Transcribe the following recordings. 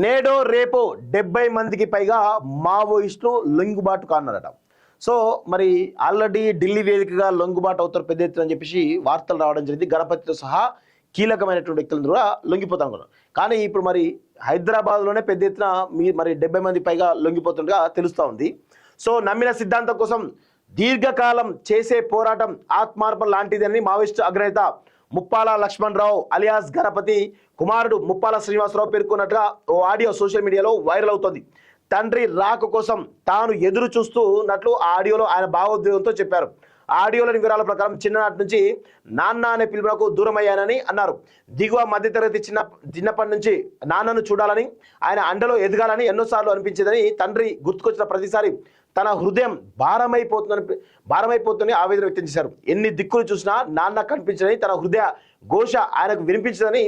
నేడో రేపో 70 మందికి పైగా మావోయిస్టులు లొంగుబాటు కానున్నారట. సో మరి ఆల్రెడీ ఢిల్లీ వేదికగా లొంగుబాటు అవుతారు పెద్ద ఎత్తున అని చెప్పేసి వార్తలు రావడం జరిగింది. గణపతితో సహా కీలకమైనటువంటి వ్యక్తులను కూడా లొంగిపోతాను. కానీ ఇప్పుడు మరి హైదరాబాద్లోనే పెద్ద ఎత్తున మరి 70 మంది పైగా లొంగిపోతుండగా తెలుస్తూ ఉంది. సో నమ్మిన సిద్ధాంతం కోసం దీర్ఘకాలం చేసే పోరాటం ఆత్మార్పణ లాంటిదని మావోయిస్టు అగ్రనేత ముప్పాల లక్ష్మణరావు అలియాస్ గణపతి కుమారుడు ముప్పాల శ్రీనివాసరావు పేర్కొన్నట్టుగా ఓ ఆడియో సోషల్ మీడియాలో వైరల్ అవుతుంది. తండ్రి రాక కోసం తాను ఎదురు చూస్తున్నట్లు ఆ ఆడియోలో ఆయన భావోద్వేగంతో చెప్పారు. ఆడియోలోని వివరాల ప్రకారం చిన్ననాటి నుంచి నాన్న అనే పిలుపునకు దూరం అయ్యానని అన్నారు. దిగువ మధ్యతరగతి చిన్నప్పటి నుంచి నాన్నను చూడాలని, ఆయన అండలో ఎదగాలని ఎన్నోసార్లు అనిపించేదని, తండ్రి గుర్తుకొచ్చిన ప్రతిసారి తన హృదయం భారమైపోతుందని ఆవేదన వ్యక్తం చేశారు. ఎన్ని దిక్కులు చూసినా నాన్న కనిపించదని, తన హృదయ ఘోష ఆయనకు వినిపించదని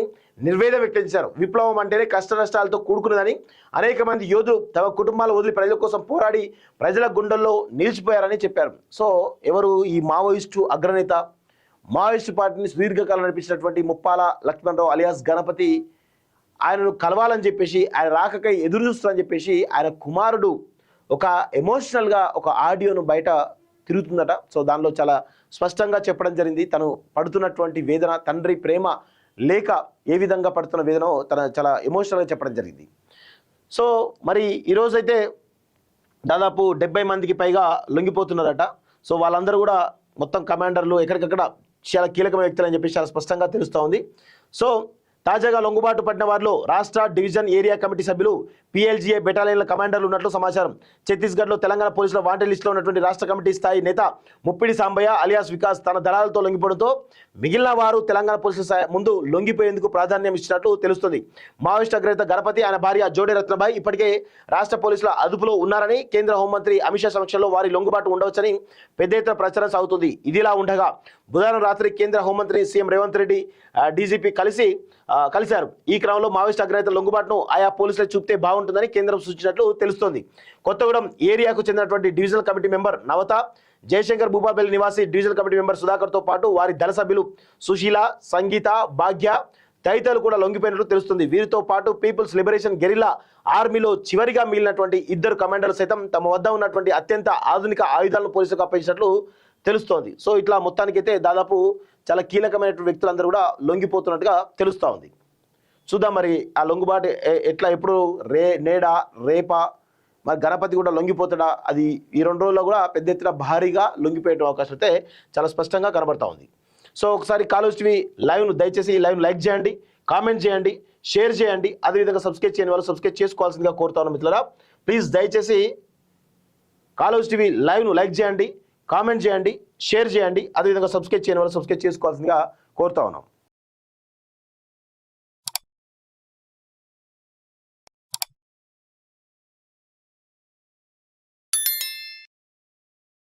నిర్వేదం వ్యక్తం చేశారు. విప్లవం అంటేనే కష్ట నష్టాలతో కూడుకున్నదని, అనేక మంది యోధులు తమ కుటుంబాలు వదిలి ప్రజల కోసం పోరాడి ప్రజల గుండెల్లో నిలిచిపోయారని చెప్పారు. సో ఎవరు ఈ మావోయిస్టు అగ్రనేత, మావోయిస్టు పార్టీని సుదీర్ఘకాలం నడిపించినటువంటి ముప్పాల లక్ష్మణరావు అలియాస్ గణపతి ఆయనను కలవాలని చెప్పేసి, ఆయన రాకకై ఎదురు చూస్తారని చెప్పేసి ఆయన కుమారుడు ఒక ఎమోషనల్గా ఒక ఆడియోను బయట తిరుగుతుందట. సో దానిలో చాలా స్పష్టంగా చెప్పడం జరిగింది. తను పడుతున్నటువంటి వేదన, తండ్రి ప్రేమ లేక ఏ విధంగా పడుతున్న వేదనో తన చాలా ఎమోషనల్గా చెప్పడం జరిగింది. సో మరి ఈరోజైతే దాదాపు 70 మందికి పైగా లొంగిపోతున్నారట. సో వాళ్ళందరూ కూడా మొత్తం కమాండర్లు ఎక్కడికక్కడ చాలా కీలకమైన వ్యక్తులు అని చెప్పి చాలా స్పష్టంగా తెలుస్తూ ఉంది. సో తాజాగా లొంగుబాటు పడిన వారిలో రాష్ట్ర డివిజన్ ఏరియా కమిటీ సభ్యులు, PLGA బెటాలియన్ల కమాండర్లు ఉన్నట్లు సమాచారం. ఛత్తీస్గఢ్లో తెలంగాణ పోలీసుల వాంటెడ్ లిస్టులో ఉన్నటువంటి రాష్ట్ర కమిటీ స్థాయి నేత ముప్పిడి సాంబయ్య అలియాస్ వికాస్ తన దళాలతో లొంగిపోవడంతో మిగిలిన వారు తెలంగాణ పోలీసుల ముందు లొంగిపోయేందుకు ప్రాధాన్యం ఇచ్చినట్లు తెలుస్తుంది. మావోయిస్టు అగ్రనేత గణపతి, ఆయన భార్య జోడే రత్నబాయి ఇప్పటికే రాష్ట్ర పోలీసుల అదుపులో ఉన్నారని, కేంద్ర హోంమంత్రి అమిత్ షా సమక్షంలో వారి లొంగుబాటు ఉండవచ్చని పెద్ద ఎత్తున ప్రచారం సాగుతుంది. ఇదిలా ఉండగా బుధవారం రాత్రి కేంద్ర హోంమంత్రి సీఎం రేవంత్ రెడ్డి, DGP కలిశారు. ఈ క్రమంలో మావోయిస్టు అగ్రనేత లొంగుబాటును ఆయా పోలీసులకు చూపితే బాగుంటుందని కేంద్రం సూచించినట్లు తెలుస్తోంది. కొత్తగూడెం ఏరియాకు చెందినటువంటి డివిజనల్ కమిటీ మెంబర్ నవత, జయశంకర్ భూపాలపల్లి నివాసి డివిజనల్ కమిటీ మెంబర్ సుధాకర్తో పాటు వారి దళ సభ్యులు సుశీల, సంగీత, భాగ్య తదితరులు కూడా లొంగిపోయినట్లు తెలుస్తుంది. వీరితో పాటు పీపుల్స్ లిబరేషన్ గెరిల్లా ఆర్మీలో చివరిగా మిగిలినటువంటి 2 కమాండర్లు సైతం తమ వద్ద ఉన్నటువంటి అత్యంత ఆధునిక ఆయుధాలను పోలీసులకు అప్పగించినట్లు తెలుస్తోంది. సో ఇట్లా మొత్తానికైతే దాదాపు చాలా కీలకమైనటువంటి వ్యక్తులందరూ కూడా లొంగిపోతున్నట్టుగా తెలుస్తూ ఉంది. చూద్దాం మరి ఆ లొంగుబాటు ఎట్లా, ఎప్పుడు నేడా రేపా, మరి గణపతి కూడా లొంగిపోతాడా, అది ఈ 2 రోజుల్లో కూడా పెద్ద ఎత్తున భారీగా లొంగిపోయే అవకాశం అయితే చాలా స్పష్టంగా కనబడతా ఉంది. సో ఒకసారి కాలేజ్ టీవీ లైవ్ను దయచేసి లైవ్ను లైక్ చేయండి, కామెంట్ చేయండి, షేర్ చేయండి. అదేవిధంగా సబ్స్క్రైబ్ చేయని వాళ్ళు సబ్స్క్రైబ్ చేసుకోవాల్సిందిగా కోరుతాను మిత్రులారా. ప్లీజ్ దయచేసి కాలేజ్ టీవీ లైవ్ను లైక్ చేయండి, కామెంట్ చేయండి, షేర్ చేయండి. అదేవిధంగా సబ్స్క్రైబ్ చేయని వాళ్ళు సబ్స్క్రైబ్ చేసుకోవాల్సిందిగా కోరుతా ఉన్నాం.